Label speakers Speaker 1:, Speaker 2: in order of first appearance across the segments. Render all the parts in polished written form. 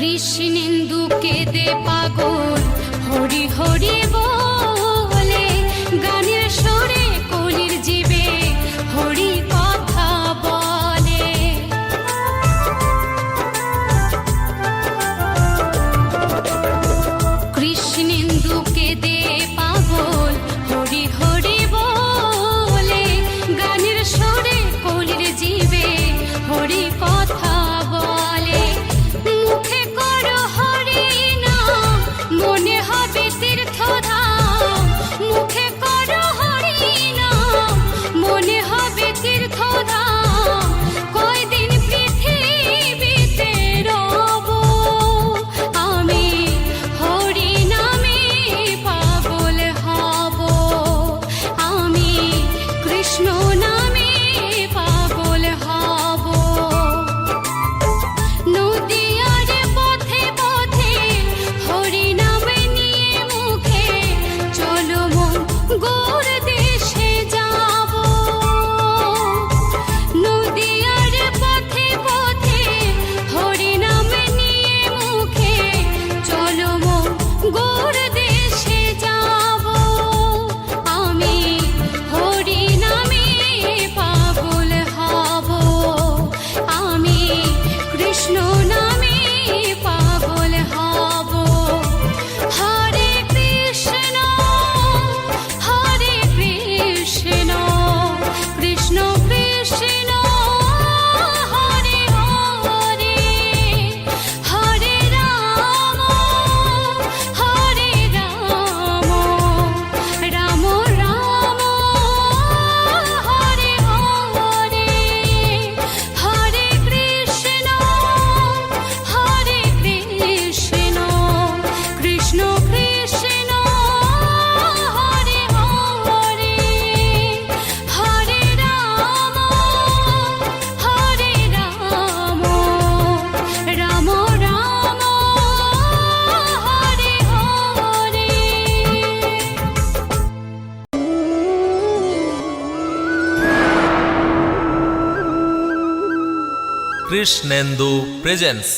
Speaker 1: কৃষ্ণেন্দু কেঁদে পাগল হরি হরি বলে, গানের সুরে কলির জীবে হরি কথা বলে। কৃষ্ণেন্দু কেঁদে পাগল হরি হরি বলে, গানের সুরে কলির জীবে হরি কথা বলে। মুখে করো হরি নাম, মনে হবে তীর্থধাম। মুখে করো হরি নাম, মনে হবে তীর্থধাম। কয়দিন পৃথিবীতে রব, আমি হরি নামে পাগল হব। আমি কৃষ্ণ নামে পাগল হব। নদীয়ার পথে পথে হরি নাম নিয়ে মুখে, চলো মন গোর দেশে যাব। নদীয়ার পথে পথে হরি নাম নিয়ে মুখে, চলো মন গোর দেশে যাব। আমি হরি নামে পাগল হব। আমি কৃষ্ণ নামে পাগল হব। হরে কৃষ্ণ কৃষ্ণ কৃষ্ণ হরে হরে, হরে রাম রাম রাম হরে হরে, হরে কৃষ্ণ কৃষ্ণ কৃষ্ণ হরে হরে, হরে রাম রাম রাম হরে হরে।
Speaker 2: কৃষ্ণেন্দু প্রেজেন্স।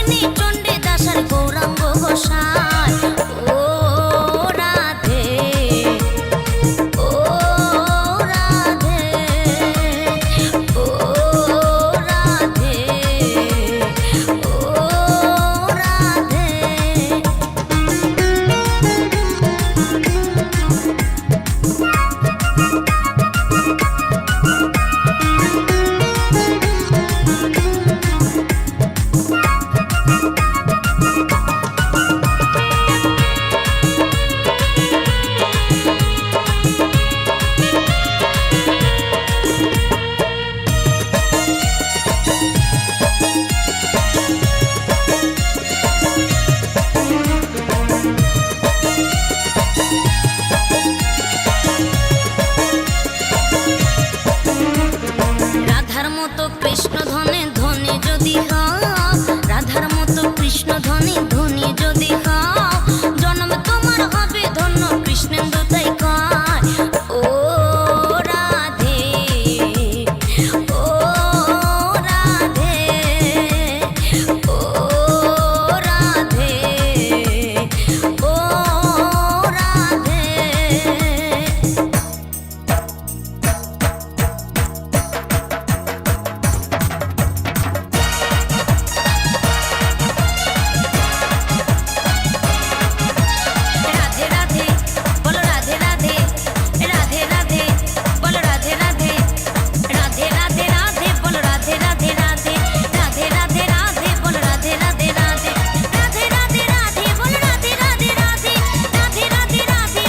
Speaker 3: তিনি চণ্ডীদাসের গৌরাঙ্গ গোসাই। ও রাধে, ও রাধে, ও রাধে, ও রাধে। রাধার মতো কৃষ্ণ ধনে ধনী যদি হও, রাধার মতো কৃষ্ণ ধনী ধনী যদি হও, জন্ম তোমার হবে ধন্য কৃষ্ণেন্দু তাই কয়। ও রাধে, ও রাধে, ও রাধে, ও রাধে। রাধে রাধে বলো রাধে রাধে, রাধে রাধে বলো রাধে রাধে, রাধে রাধে রাধে বলো রাধে রাধে রাধে, রাধে রাধে রাধে বলো রাধে রাধে রাধে, রাধে রাধে রাধে বলো রাধে রাধে রাধে, রাধে রাধে রাধে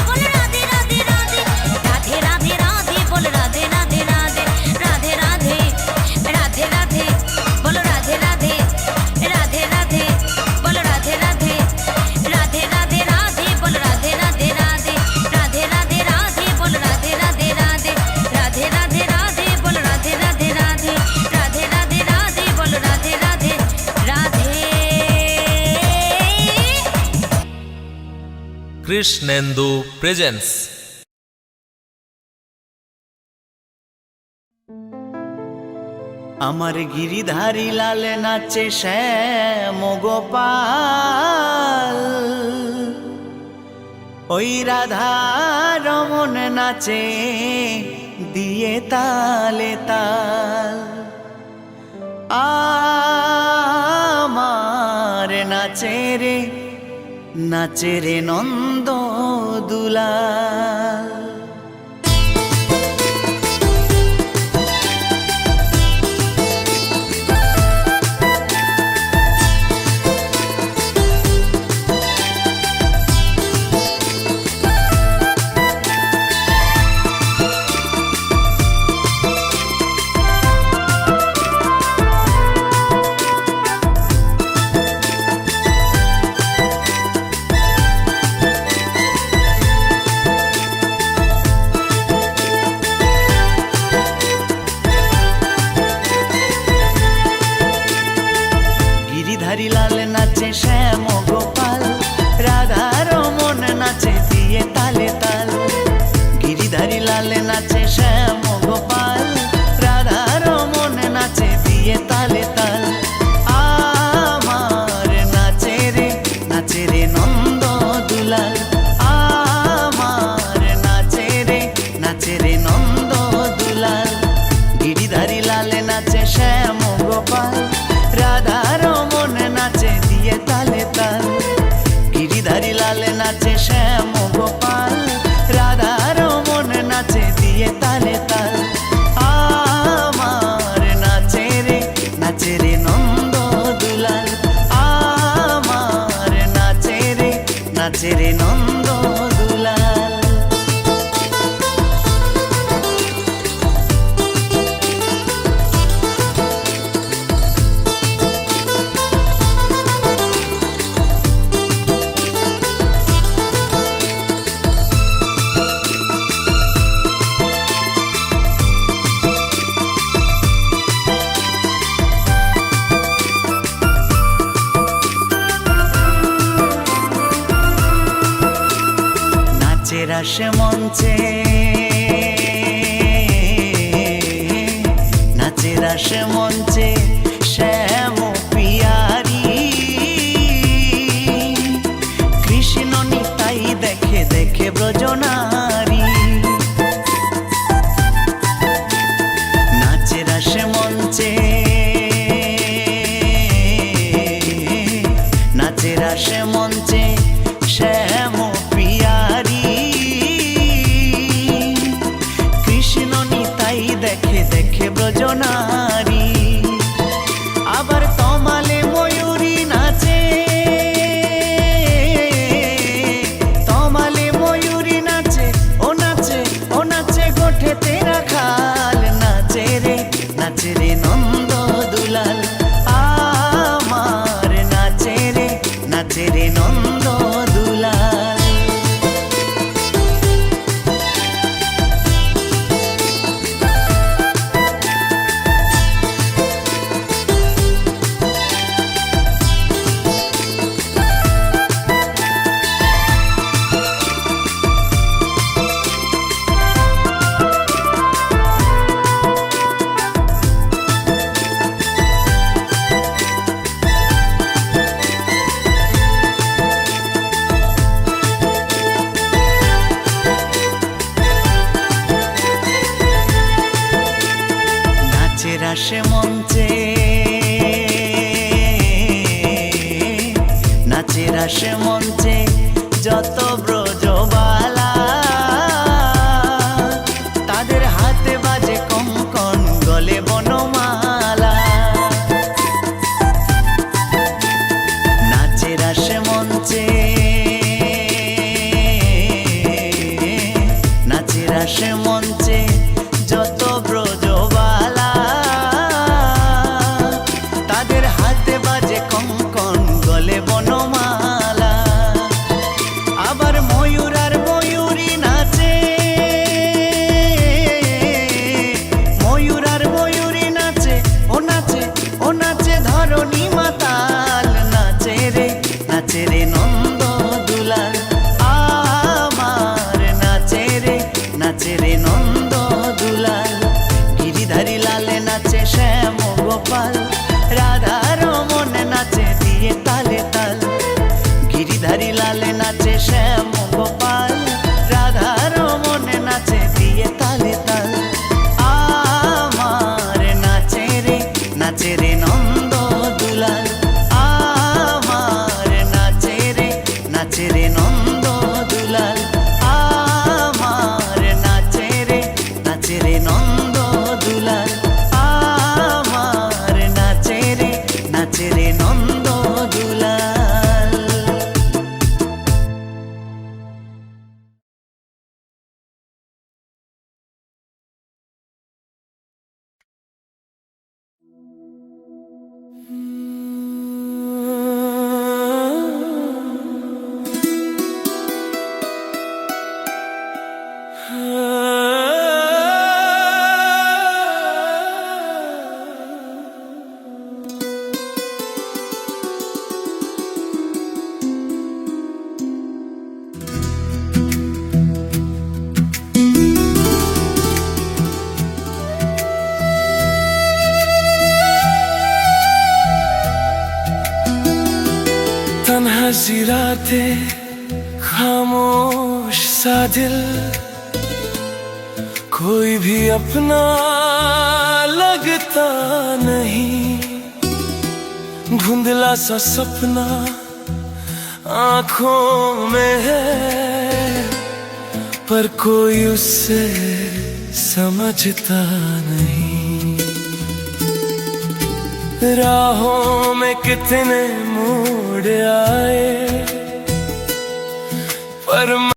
Speaker 3: বলো রাধে রাধে রাধে, রাধে রাধে রাধে বলো রাধে রাধে রাধে, রাধে রাধে, রাধে রাধে বলো রাধে রাধে, রাধে রাধে বলো রাধে রাধে, রাধে রাধে রাধে বলো রাধে রাধে রাধে, রাধে রাধে রাধে বলো রাধে রাধে রাধে, রাধে রাধে রাধে বলো রাধে রাধে রাধে, রাধে রাধে রাধে বলো রাধে রাধে রাধে।
Speaker 2: কৃষ্ণেন্দু প্রেজেন্স।
Speaker 4: আমার গিরিধারী লাল নাচে শ্যাম গোপাল, ওই রাধা রমন নাচে দিয়ে তালে তাল। আমার নাচে রে নন্দ দুলাল। গিরিধারী লাল নাচে শ্যাম গোপাল, রাধা রমন নাচে দিয়ে তালে তাল। গিরিধারী লাল নাচে শ্যাম গোপাল, রাধা রমন নাচে দিয়ে তালে তাল। আমার নাচে রে নন্দ দুলাল, আমার নাচে রে নন্দ দুলাল। গিরিধারী লাল নাচে শ্যাম গোপাল, রাধা রমন নাচে দিয়ে তালে তাল। গিরিধারী লাল নাচে শ্যাম গোপাল, রাধা রমন নাচে দিয়ে তালে তাল। আমার নাচে রে নন্দ দুলাল, আমার নাচে রে নন্দ দুলাল। রাস মঞ্চে নাচে রাস মঞ্চে শ্যাম পিয়ারি আসে মঞ্চে শ্যাম পিয়ারি, কৃষ্ণ নিতাই দেখে দেখে ব্রজনারী। আবার তমালে ময়ূরী নাচে, তমালে ময়ূরী নাচে, ও নাচে ও নাচে গোঠে তেরা খাল। নাচে রে নন্দ দুলাল আমার, নাচে রে নন্দ দুলাল। নাচের আসে মঞ্চে, নাচের আসে মঞ্চে যত ব্রজবালা, তাদের হাতে বাজে কঙ্কন গলে বনমালা। নাচের আসে মঞ্চে, নাচের আসে মঞ্চে যত ব্রজবালা, তাদের হাতে বাজে কঙ্কন গলে বনমালা। আবার ময়ূর আর ময়ূরী নাচে, ময়ূর আর ময়ূরী নাচে, ও নাচে ও নাচে ধরণী মাতাল। নাচে রে নন্দ দুলাল আমার, নাচে রে নন্দ দুলাল। গিরিধারী লালে নাচে শ্যাম গোপাল, রাধা রমন নাচে দিয়ে তালে তাল। গিরিধারী লালে নাচে শ্যাম গোপাল, রাধা রমন নাচে দিয়ে তালে তাল। আমার নাচে রে নন্দ দুলাল আমার, নাচে রে নন্দ দুলাল আমার, নাচে রে নন্দ দুলাল আমার, নাচে রে নন্দ দুলাল।
Speaker 5: तन्हा सी रातें, खामोश सा दिल, कोई भी अपना लगता नहीं। धुंधला सा सपना आंखों में है, पर कोई उससे समझता नहीं। राहों में कितने मोड़ आए, पर